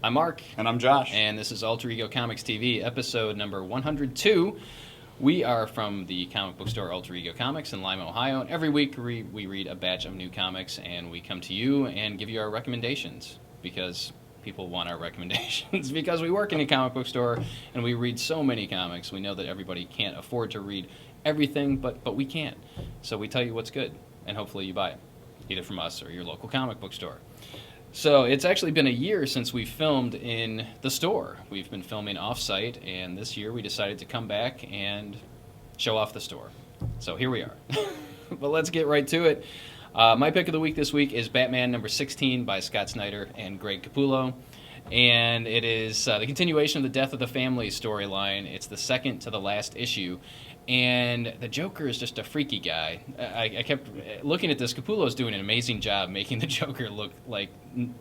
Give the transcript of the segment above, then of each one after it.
I'm Mark. And I'm Josh. And this is Alter Ego Comics TV, episode number 102. We are from the comic book store Alter Ego Comics in Lima, Ohio. And every week we read a batch of new comics and we come to you and give you our recommendations because people want our recommendations because we work in a comic book store and we read so many comics. We know that everybody can't afford to read everything, but we can. So we tell you what's good and hopefully you buy it, either from us or your local comic book store. So it's actually been a year since we filmed in the store. We've been filming off-site, and this year we decided to come back and show off the store. So here we are. But let's get right to it. My pick of the week this week is Batman number 16 by Scott Snyder and Greg Capullo. And it is the continuation of the Death of the Family storyline. It's the second to the last issue. And the Joker is just a freaky guy. I kept looking at this. Capullo's doing an amazing job making the Joker look like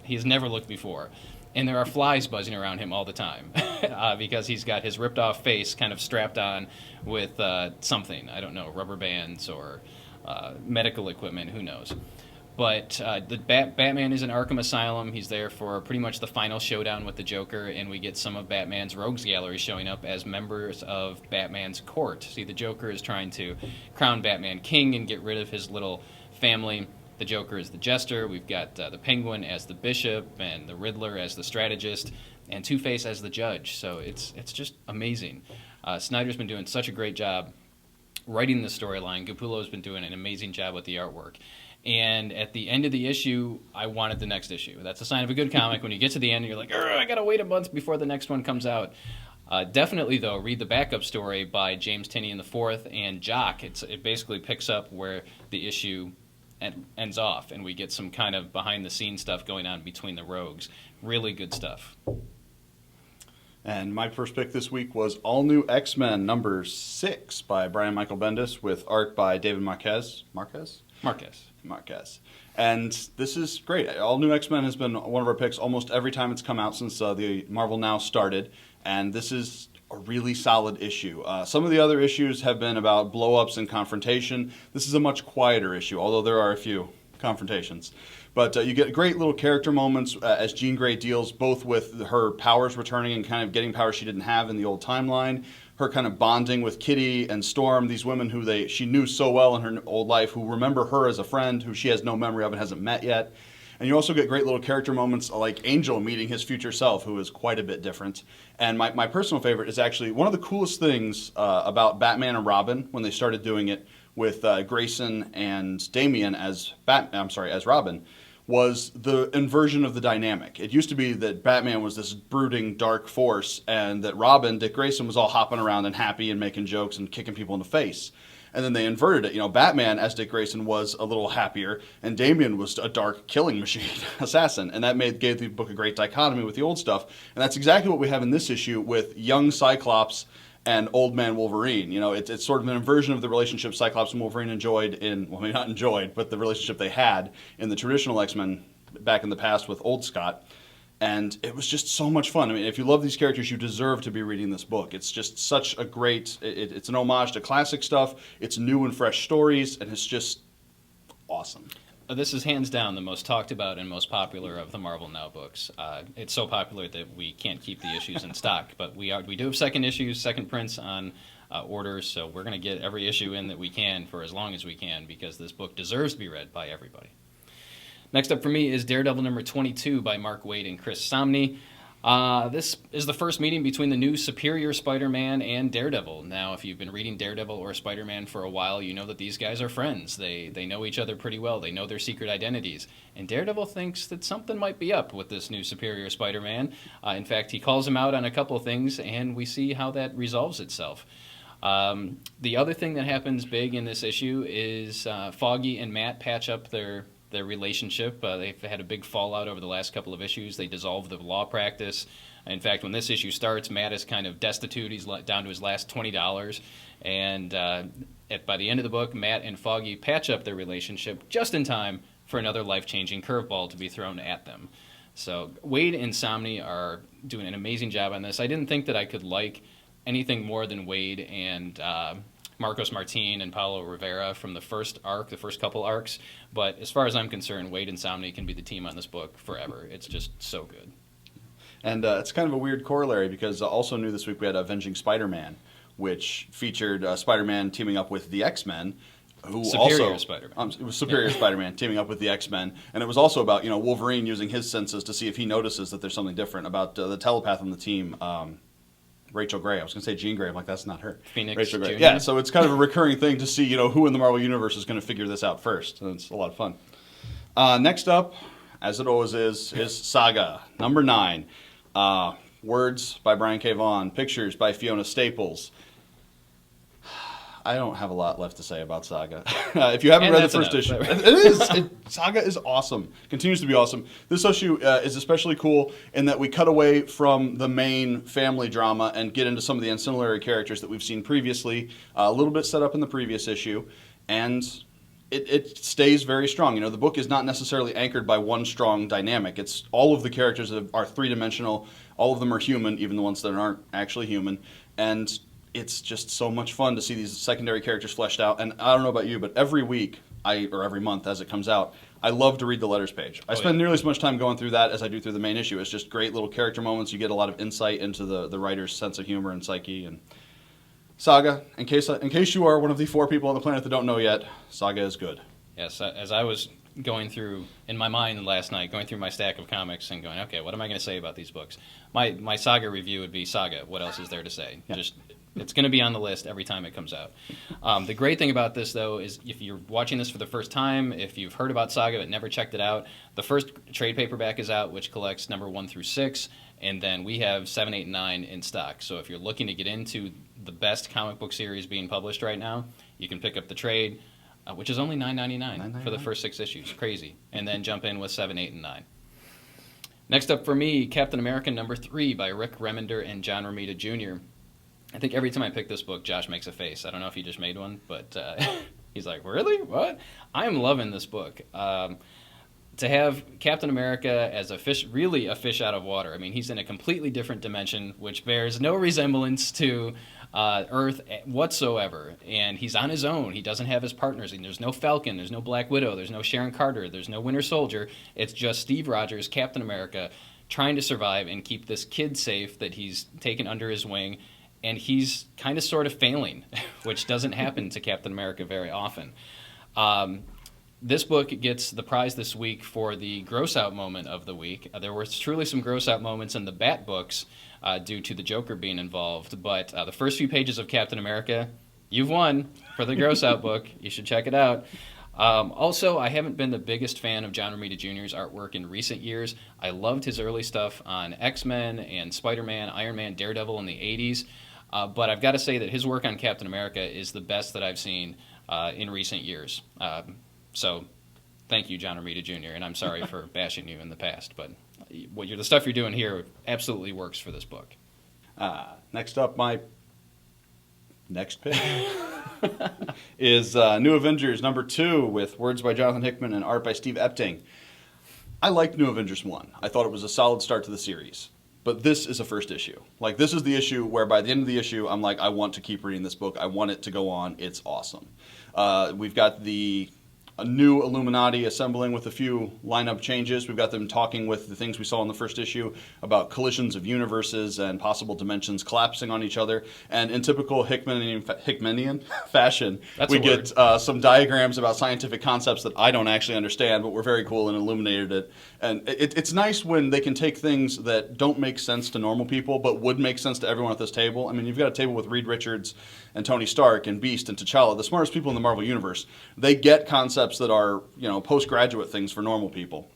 he's never looked before. And there are flies buzzing around him all the time because he's got his ripped-off face kind of strapped on with something. I don't know, rubber bands or medical equipment, who knows. But the Batman is in Arkham Asylum. He's there for pretty much the final showdown with the Joker, and we get some of Batman's rogues gallery showing up as members of Batman's court. See, the Joker is trying to crown Batman king and get rid of his little family. The Joker is the jester. We've got the Penguin as the bishop, and the Riddler as the strategist, and Two-Face as the judge. So it's just amazing. Snyder's been doing such a great job writing the storyline. Capullo's been doing an amazing job with the artwork. And at the end of the issue, I wanted the next issue. That's a sign of a good comic. When you get to the end, you're like, I got to wait a month before the next one comes out. Definitely, though, read the backup story by James Tynion IV and Jock. It basically picks up where the issue ends off, and we get some kind of behind-the-scenes stuff going on between the rogues. Really good stuff. And my first pick this week was All New X-Men number 6 by Brian Michael Bendis with art by David Marquez. And this is great. All New X-Men has been one of our picks almost every time it's come out since the Marvel Now started. And this is a really solid issue. Some of the other issues have been about blow-ups and confrontation. This is a much quieter issue, although there are a few confrontations. But you get great little character moments as Jean Grey deals both with her powers returning and kind of getting powers she didn't have in the old timeline, her kind of bonding with Kitty and Storm, these women who she knew so well in her old life, who remember her as a friend who she has no memory of and hasn't met yet. And you also get great little character moments like Angel meeting his future self, who is quite a bit different. And my personal favorite is actually one of the coolest things about Batman and Robin when they started doing it with Grayson and Damian as Robin, was the inversion of the dynamic. It used to be that Batman was this brooding, dark force, and that Robin, Dick Grayson, was all hopping around and happy and making jokes and kicking people in the face. And then they inverted it. You know, Batman, as Dick Grayson, was a little happier, and Damian was a dark killing machine, assassin. And that gave the book a great dichotomy with the old stuff. And that's exactly what we have in this issue with young Cyclops and Old Man Wolverine. You know, it's sort of an inversion of the relationship Cyclops and Wolverine enjoyed maybe not enjoyed, but the relationship they had in the traditional X-Men back in the past with old Scott. And it was just so much fun. I mean, if you love these characters, you deserve to be reading this book. It's just such a great, it's an homage to classic stuff. It's new and fresh stories, and it's just awesome. This is hands down the most talked about and most popular of the Marvel Now books. It's so popular that we can't keep the issues in stock, but we do have second prints on orders, so we're going to get every issue in that we can for as long as we can because this book deserves to be read by everybody. Next up for me is Daredevil number 22 by Mark Waid and Chris Samnee. This is the first meeting between the new Superior Spider-Man and Daredevil. Now, if you've been reading Daredevil or Spider-Man for a while, you know that these guys are friends. They know each other pretty well. They know their secret identities. And Daredevil thinks that something might be up with this new Superior Spider-Man. In fact, he calls him out on a couple of things, and we see how that resolves itself. The other thing that happens big in this issue is Foggy and Matt patch up their relationship. They've had a big fallout over the last couple of issues. They dissolved the law practice. In fact, when this issue starts, Matt is kind of destitute. He's down to his last $20. And by the end of the book, Matt and Foggy patch up their relationship just in time for another life-changing curveball to be thrown at them. So Waid and Samnee are doing an amazing job on this. I didn't think that I could like anything more than Waid and Marcos Martin and Paulo Rivera from the first couple arcs. But as far as I'm concerned, Waid and Samnee can be the team on this book forever. It's just so good. And it's kind of a weird corollary because also new this week we had Avenging Spider-Man, which featured Spider-Man teaming up with the X-Men, who Superior Spider-Man. It was Superior Spider-Man teaming up with the X-Men, and it was also about Wolverine using his senses to see if he notices that there's something different about the telepath on the team. Rachel Gray. I was going to say Jean Grey. I'm like, that's not her. Phoenix Rachel Gray. Jr.? Yeah, so it's kind of a recurring thing to see, who in the Marvel Universe is going to figure this out first. And it's a lot of fun. Next up, as it always is Saga, number 9. Words by Brian K. Vaughan. Pictures by Fiona Staples. I don't have a lot left to say about Saga. If you haven't read the first issue, Saga is awesome. Continues to be awesome. This issue is especially cool in that we cut away from the main family drama and get into some of the ancillary characters that we've seen previously, a little bit set up in the previous issue, and it stays very strong. The book is not necessarily anchored by one strong dynamic. It's all of the characters are three-dimensional. All of them are human, even the ones that aren't actually human, and it's just so much fun to see these secondary characters fleshed out. And I don't know about you, but every week, or every month as it comes out, I love to read the letters page. I spend nearly as much time going through that as I do through the main issue. It's just great little character moments. You get a lot of insight into the writer's sense of humor and psyche. And Saga, in case you are one of the 4 people on the planet that don't know yet, Saga is good. Yes, as I was going through, in my mind last night, going through my stack of comics and going, okay, what am I going to say about these books? My Saga review would be Saga. What else is there to say? Yeah. It's going to be on the list every time it comes out. The great thing about this, though, is if you're watching this for the first time, if you've heard about Saga but never checked it out, the first trade paperback is out, which collects number 1 through 6, and then we have 7, 8, and 9 in stock. So if you're looking to get into the best comic book series being published right now, you can pick up the trade, which is only $9.99 for the first 6 issues. Crazy. And then jump in with 7, 8, and 9. Next up for me, Captain America number 3 by Rick Remender and John Romita Jr. I think every time I pick this book, Josh makes a face. I don't know if he just made one, but he's like, really? What? I'm loving this book. To have Captain America as really a fish out of water. I mean, he's in a completely different dimension, which bears no resemblance to Earth whatsoever. And he's on his own. He doesn't have his partners. And there's no Falcon. There's no Black Widow. There's no Sharon Carter. There's no Winter Soldier. It's just Steve Rogers, Captain America, trying to survive and keep this kid safe that he's taken under his wing. And he's kind of sort of failing, which doesn't happen to Captain America very often. This book gets the prize this week for the gross-out moment of the week. There were truly some gross-out moments in the Bat books due to the Joker being involved, but the first few pages of Captain America, you've won for the gross-out book. You should check it out. Also, I haven't been the biggest fan of John Romita Jr.'s artwork in recent years. I loved his early stuff on X-Men and Spider-Man, Iron Man, Daredevil in the 80s. But I've got to say that his work on Captain America is the best that I've seen in recent years. So thank you, John Romita Jr., and I'm sorry for bashing you in the past, but the stuff you're doing here absolutely works for this book. Next up, my next pick is New Avengers number 2 with words by Jonathan Hickman and art by Steve Epting. I liked New Avengers 1. I thought it was a solid start to the series. But this is a first issue. Like, this is the issue where by the end of the issue, I'm like, I want to keep reading this book. I want it to go on. It's awesome. We've got a new Illuminati assembling with a few lineup changes. We've got them talking with the things we saw in the first issue about collisions of universes and possible dimensions collapsing on each other. And in typical Hickmanian fashion, we get some diagrams about scientific concepts that I don't actually understand, but were very cool and illuminated it. And it's nice when they can take things that don't make sense to normal people, but would make sense to everyone at this table. I mean, you've got a table with Reed Richards and Tony Stark and Beast and T'Challa, the smartest people in the Marvel Universe. They get concepts that are, postgraduate things for normal people.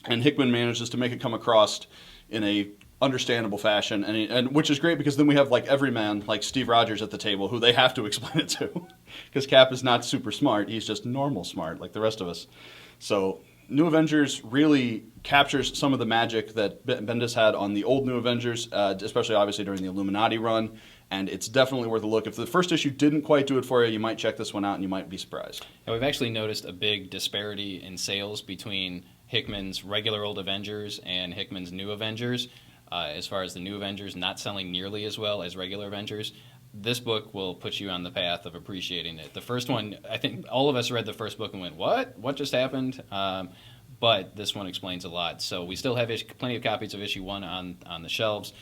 And Hickman manages to make it come across in a understandable fashion, and which is great because then we have like everyman like Steve Rogers at the table who they have to explain it to because Cap is not super smart. He's just normal smart like the rest of us. So New Avengers really captures some of the magic that Bendis had on the old New Avengers, especially obviously during the Illuminati run. And it's definitely worth a look. If the first issue didn't quite do it for you, you might check this one out and you might be surprised. And we've actually noticed a big disparity in sales between Hickman's regular old Avengers and Hickman's New Avengers. As far as the New Avengers not selling nearly as well as regular Avengers, this book will put you on the path of appreciating it. The first one, I think all of us read the first book and went, what? What just happened? but this one explains a lot. So we still have plenty of copies of issue 1 on the shelves.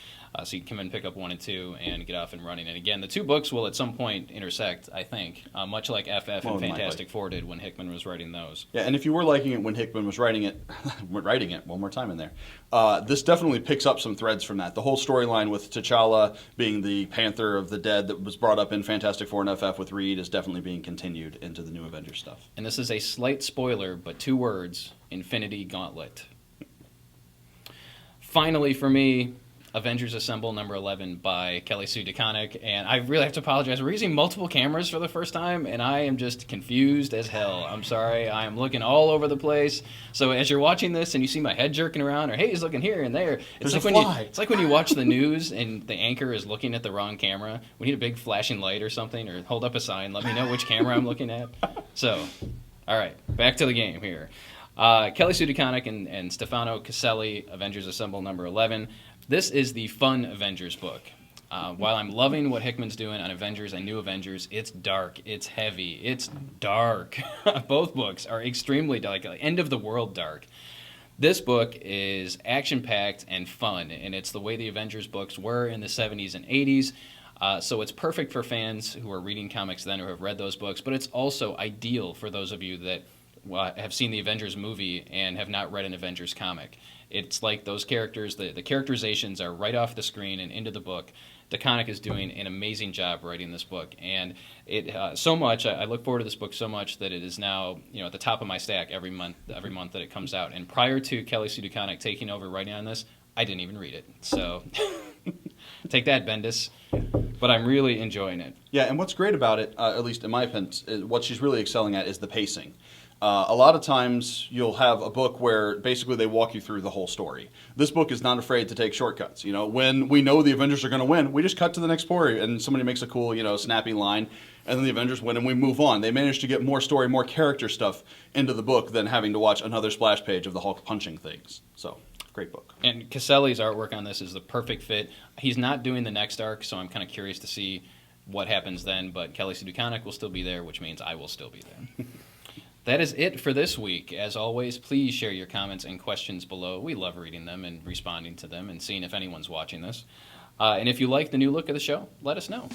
So you can come and pick up 1 and 2 and get off and running. And again, the 2 books will at some point intersect, I think, much like FF and Fantastic Four did when Hickman was writing those. Yeah, and if you were liking it when Hickman was writing it, one more time in there, this definitely picks up some threads from that. The whole storyline with T'Challa being the Panther of the Dead that was brought up in Fantastic Four and FF with Reed is definitely being continued into the new Avengers stuff. And this is a slight spoiler, but 2 words, Infinity Gauntlet. Finally, for me, Avengers Assemble number 11 by Kelly Sue DeConnick, and I really have to apologize. We're using multiple cameras for the first time, and I am just confused as hell. I'm sorry. I am looking all over the place. So as you're watching this and you see my head jerking around, or hey, he's looking here and there, it's like when you watch the news and the anchor is looking at the wrong camera. We need a big flashing light or something, or hold up a sign. Let me know which camera I'm looking at. So, all right, back to the game here. Kelly Sue DeConnick and Stefano Caselli, Avengers Assemble number 11. This is the fun Avengers book. While I'm loving what Hickman's doing on Avengers and New Avengers, it's dark, it's heavy, it's dark. Both books are extremely dark, like end of the world dark. This book is action-packed and fun, and it's the way the Avengers books were in the 70s and 80s. So it's perfect for fans who are reading comics then or have read those books, but it's also ideal for those of you that have seen the Avengers movie and have not read an Avengers comic. It's like those characters, the characterizations are right off the screen and into the book. DeConnick is doing an amazing job writing this book, and it so much. I look forward to this book so much that it is now at the top of my stack every month that it comes out. And prior to Kelly Sue DeConnick taking over writing on this, I didn't even read it. So take that, Bendis. But I'm really enjoying it. Yeah, and what's great about it, at least in my opinion, what she's really excelling at is the pacing. A lot of times you'll have a book where basically they walk you through the whole story. This book is not afraid to take shortcuts. When we know the Avengers are going to win, we just cut to the next story and somebody makes a cool, snappy line, and then the Avengers win and we move on. They manage to get more story, more character stuff into the book than having to watch another splash page of the Hulk punching things. So, great book. And Caselli's artwork on this is the perfect fit. He's not doing the next arc, so I'm kind of curious to see what happens then, but Kelly Sue DeConnick will still be there, which means I will still be there. That is it for this week. As always, please share your comments and questions below. We love reading them and responding to them and seeing if anyone's watching this. And if you like the new look of the show, let us know.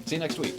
See you next week.